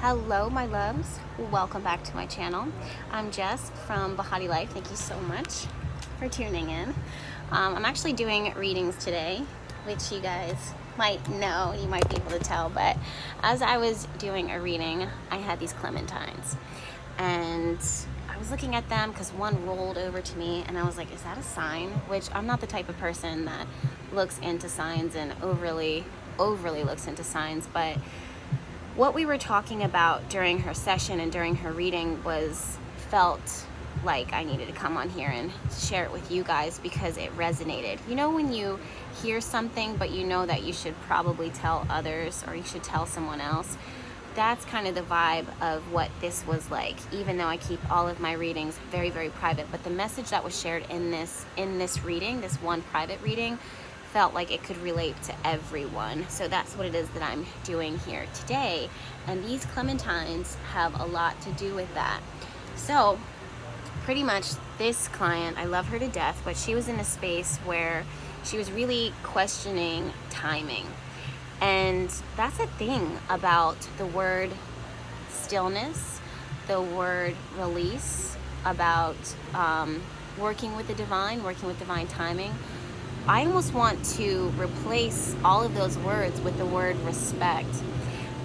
Hello, my loves. Welcome back to my channel. I'm Jess from Bahati Life. Thank you so much for tuning in. I'm actually doing readings today, which you guys might know, you might be able to tell, but as I was doing a reading, I had these clementines. And I was looking at them because one rolled over to me and I was like, is that a sign? Which I'm not the type of person that looks into signs and overly looks into signs, but what we were talking about during her session and during her reading felt like I needed to come on here and share it with you guys because it resonated. You know when you hear something but you know that you should probably tell others or you should tell someone else? That's kind of the vibe of what this was like, even though I keep all of my readings very, very private. But the message that was shared in this reading, this one private reading, felt like it could relate to everyone. So that's what it is that I'm doing here today. And these clementines have a lot to do with that. So pretty much this client, I love her to death, but she was in a space where she was really questioning timing. And that's a thing about the word stillness, the word release, about working with the divine, working with divine timing. I almost want to replace all of those words with the word respect.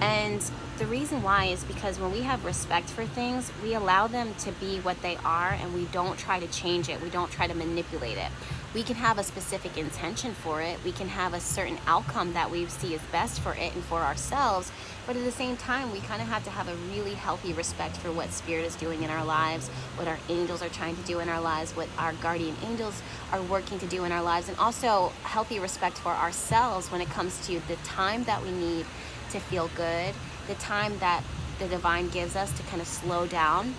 And the reason why is because when we have respect for things, we allow them to be what they are and we don't try to change it. We don't try to manipulate it. We can have a specific intention for it. We can have a certain outcome that we see is best for it and for ourselves. But at the same time, we kind of have to have a really healthy respect for what Spirit is doing in our lives, what our angels are trying to do in our lives, what our guardian angels are working to do in our lives, and also healthy respect for ourselves when it comes to the time that we need to feel good, the time that the divine gives us to kind of slow down,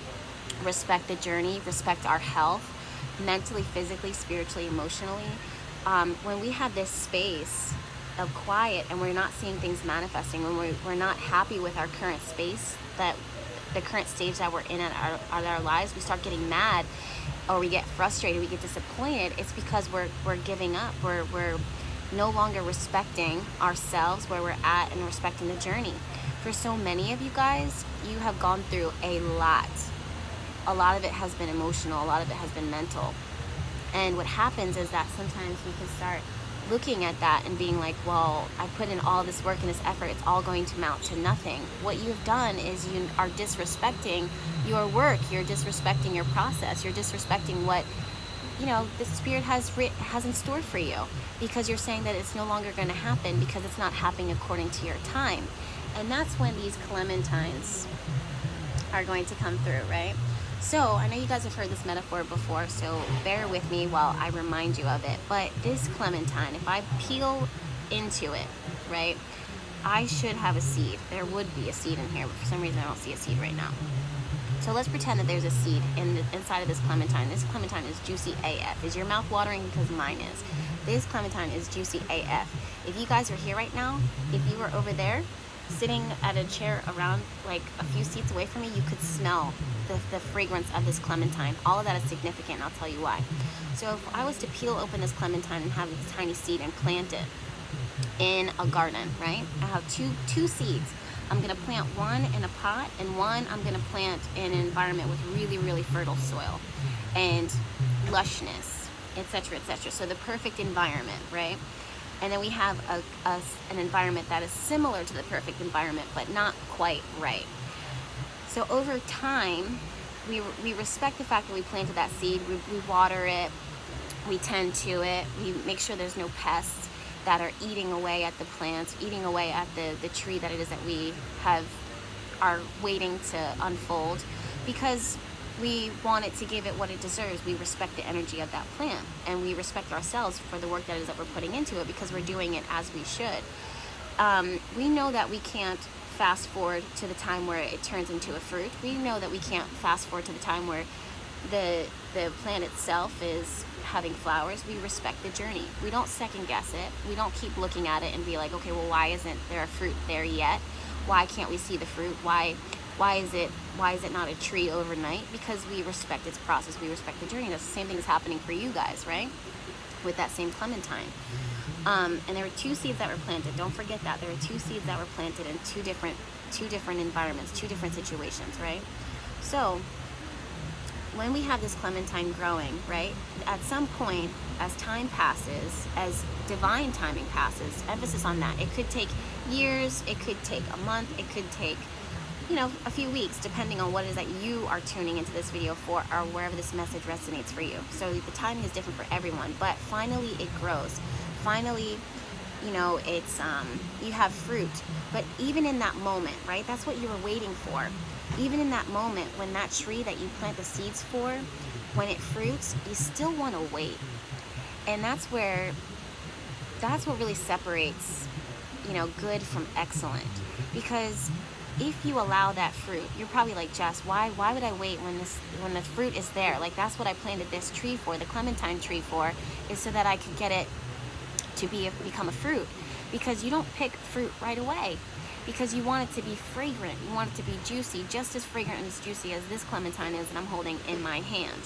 respect the journey, respect our health, mentally, physically, spiritually, emotionally. When we have this space of quiet and we're not seeing things manifesting, when we're not happy with our current space, that the current stage that we're in our lives, we start getting mad or we get frustrated, we get disappointed. It's because we're giving up. We're no longer respecting ourselves, where we're at, and respecting the journey. For so many of you guys, you have gone through a lot. A lot of it has been emotional, a lot of it has been mental. And what happens is that sometimes we can start looking at that and being like, well, I put in all this work and this effort, it's all going to amount to nothing. What you've done is you are disrespecting your work, you're disrespecting your process, you're disrespecting what the Spirit has in store for you, because you're saying that it's no longer going to happen because it's not happening according to your time. And that's when these clementines are going to come through, right? So I know you guys have heard this metaphor before, so bear with me while I remind you of it. But this clementine, if I peel into it, right, I should have a seed. There would be a seed in here, but for some reason I don't see a seed right now. So let's pretend that there's a seed inside of this clementine. This clementine is juicy AF. Is your mouth watering? Because mine is. This clementine is juicy AF. If you guys are here right now, if you were over there, sitting at a chair around like a few seats away from me, you could smell the fragrance of this clementine. All of that is significant, and I'll tell you why. So if I was to peel open this clementine and have this tiny seed and plant it in a garden, right? I have two seeds. I'm going to plant one in a pot, and one I'm going to plant in an environment with really, really fertile soil and lushness, etc., etc. So the perfect environment, right? And then we have an environment that is similar to the perfect environment, but not quite right. So over time, we respect the fact that we planted that seed. We water it, we tend to it, we make sure there's no pests that are eating away at the plants, eating away at the tree that it is that we are waiting to unfold, because we want it to give it what it deserves. We respect the energy of that plant, and we respect ourselves for the work that is that we're putting into it, because we're doing it as we should. We know that we can't fast forward to the time where it turns into a fruit. We know that we can't fast forward to the time where the plant itself is having flowers. We respect the journey. We don't second guess it. We don't keep looking at it and be like, okay, well, why isn't there a fruit there yet? Why can't we see the fruit? Why is it not a tree overnight? Because we respect its process. We respect the journey. That's the same thing is happening for you guys, right? With that same clementine. And there were 2 seeds that were planted. Don't forget that. There were 2 seeds that were planted in two different environments, 2 different situations, right? So when we have this clementine growing, right, at some point, as time passes, as divine timing passes, emphasis on that, it could take years, it could take a month, it could take, you know, a few weeks, depending on what it is that you are tuning into this video for, or wherever this message resonates for you. So the timing is different for everyone, but finally it grows. Finally, you know, it's you have fruit. But even in that moment, right, that's what you were waiting for. Even in that moment, when that tree that you plant the seeds for, when it fruits, you still want to wait. And that's what really separates, you know, good from excellent. Because if you allow that fruit, you're probably like, Jess, why would I wait when the fruit is there? Like, that's what I planted this tree for, the clementine tree for, is so that I could get it to become a fruit. Because you don't pick fruit right away, because you want it to be fragrant, you want it to be juicy, just as fragrant and as juicy as this clementine is that I'm holding in my hand.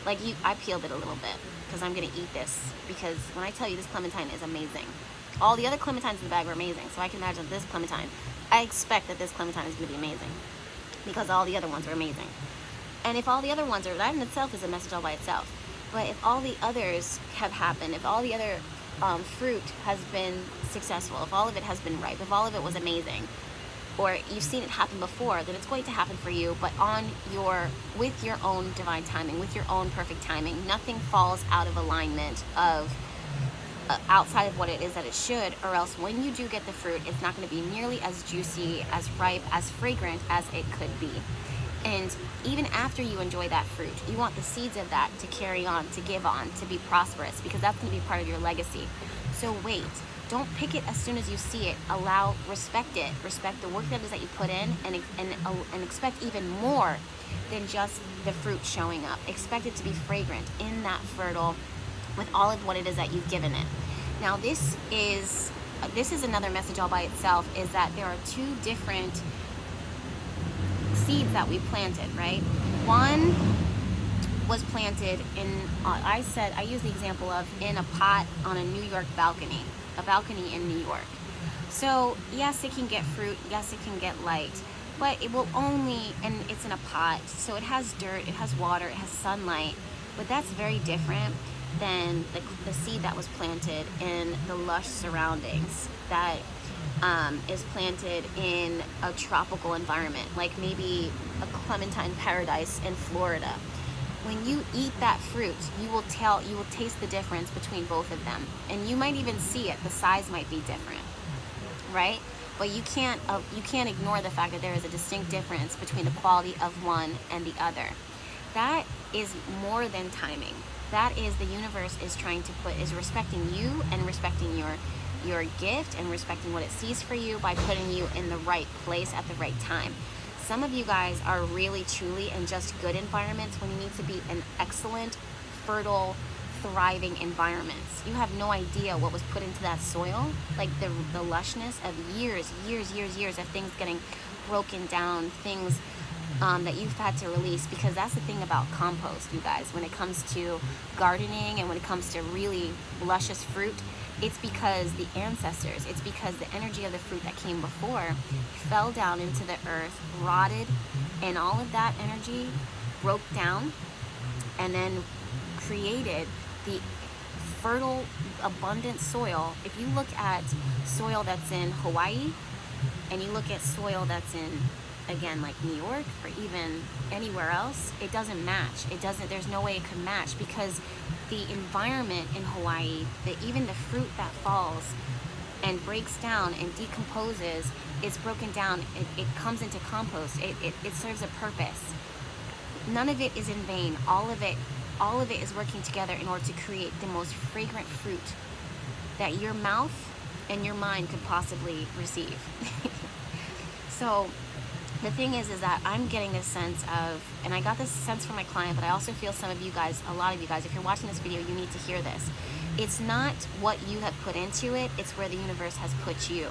Like, I peeled it a little bit because I'm gonna eat this, because when I tell you, this clementine is amazing. All the other clementines in the bag were amazing, so I can imagine this clementine, I expect that this clementine is gonna be amazing, because all the other ones are amazing. And if all the other ones are, that in itself is a message all by itself. But if all the others have happened, if all the other fruit has been successful, if all of it has been ripe, if all of it was amazing, or you've seen it happen before, then it's going to happen for you, but with your own divine timing, with your own perfect timing. Nothing falls out of alignment of outside of what it is that it should, or else when you do get the fruit, it's not going to be nearly as juicy, as ripe, as fragrant as it could be. And even after you enjoy that fruit, you want the seeds of that to carry on, to give on, to be prosperous, because that's going to be part of your legacy. So wait. Don't pick it as soon as you see it. Respect it. Respect the work that is that you put in, and expect even more than just the fruit showing up. Expect it to be fragrant, in that fertile, with all of what it is that you've given it. Now this is another message all by itself, is that there are 2 different seeds that we planted, right? One was planted in, I use the example of in a pot on a New York balcony. A balcony in New York. So yes, it can get fruit, yes, it can get light, but it will only, and it's in a pot, so it has dirt, it has water, it has sunlight, but that's very different than the seed that was planted in the lush surroundings, that is planted in a tropical environment, like maybe a clementine paradise in Florida. When you eat that fruit, you will taste the difference between both of them. And you might even see it, the size might be different, right? But you can't ignore the fact that there is a distinct difference between the quality of one and the other. That is more than timing. That is, the universe is respecting you, and respecting your gift, and respecting what it sees for you by putting you in the right place at the right time. Some of you guys are really, truly in just good environments when you need to be in excellent, fertile, thriving environments. You have no idea what was put into that soil, like the lushness of years of things getting broken down, things that you've had to release. Because that's the thing about compost, you guys, when it comes to gardening and when it comes to really luscious fruit, it's because the ancestors, it's because the energy of the fruit that came before fell down into the earth, rotted, and all of that energy broke down and then created the fertile, abundant soil. If you look at soil that's in Hawaii, and you look at soil that's in, again, like New York or even anywhere else, it doesn't match. There's no way it could match, because the environment in Hawaii, even the fruit that falls and breaks down and decomposes, it's broken down, it comes into compost, it serves a purpose. None of it is in vain. All of it is working together in order to create the most fragrant fruit that your mouth and your mind could possibly receive. So the thing is that I'm getting this sense of, and I got this sense from my client, but I also feel some of you guys, a lot of you guys, if you're watching this video, you need to hear this. It's not what you have put into it, it's where the universe has put you.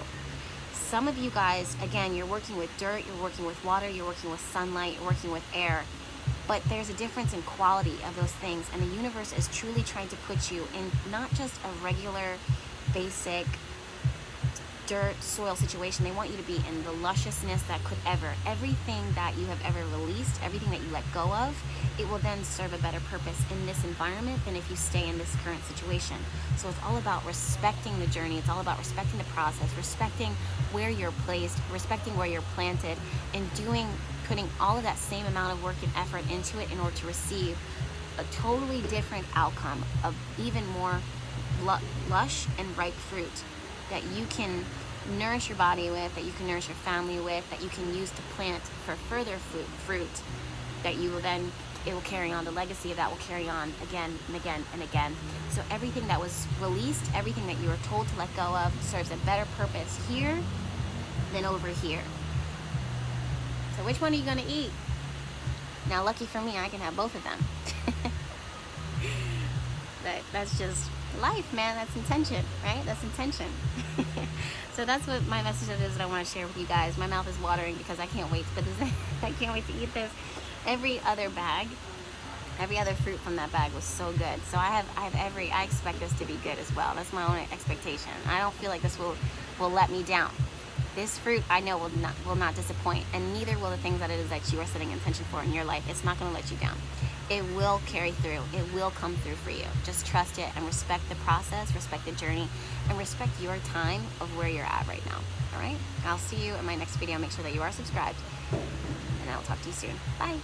Some of you guys, again, you're working with dirt, you're working with water, you're working with sunlight, you're working with air, but there's a difference in quality of those things, and the universe is truly trying to put you in not just a regular basic dirt, soil situation. They want you to be in the lusciousness that could ever. Everything that you have ever released, everything that you let go of, it will then serve a better purpose in this environment than if you stay in this current situation. So it's all about respecting the journey. It's all about respecting the process, respecting where you're placed, respecting where you're planted, and putting all of that same amount of work and effort into it in order to receive a totally different outcome of even more lush and ripe fruit that you can nourish your body with, that you can nourish your family with, that you can use to plant for further fruit that you will then, it will carry on, the legacy of that will carry on again and again and again. So everything that was released, everything that you were told to let go of, serves a better purpose here than over here. So which one are you going to eat? Now, lucky for me, I can have both of them. That's just life, man. That's intention, right? That's intention. So that's what my message is that I want to share with you guys. My mouth is watering because I can't wait to put this. I can't wait to eat this. Every other fruit from that bag was so good. So I expect this to be good as well. That's my own expectation. I don't feel like this will let me down. This fruit, I know, will not disappoint, and neither will the things that it is that you are setting intention for in your life. It's not going to let you down. It will carry through. It will come through for you. Just trust it and respect the process, respect the journey, and respect your time of where you're at right now. All right? I'll see you in my next video. Make sure that you are subscribed, and I'll talk to you soon. Bye.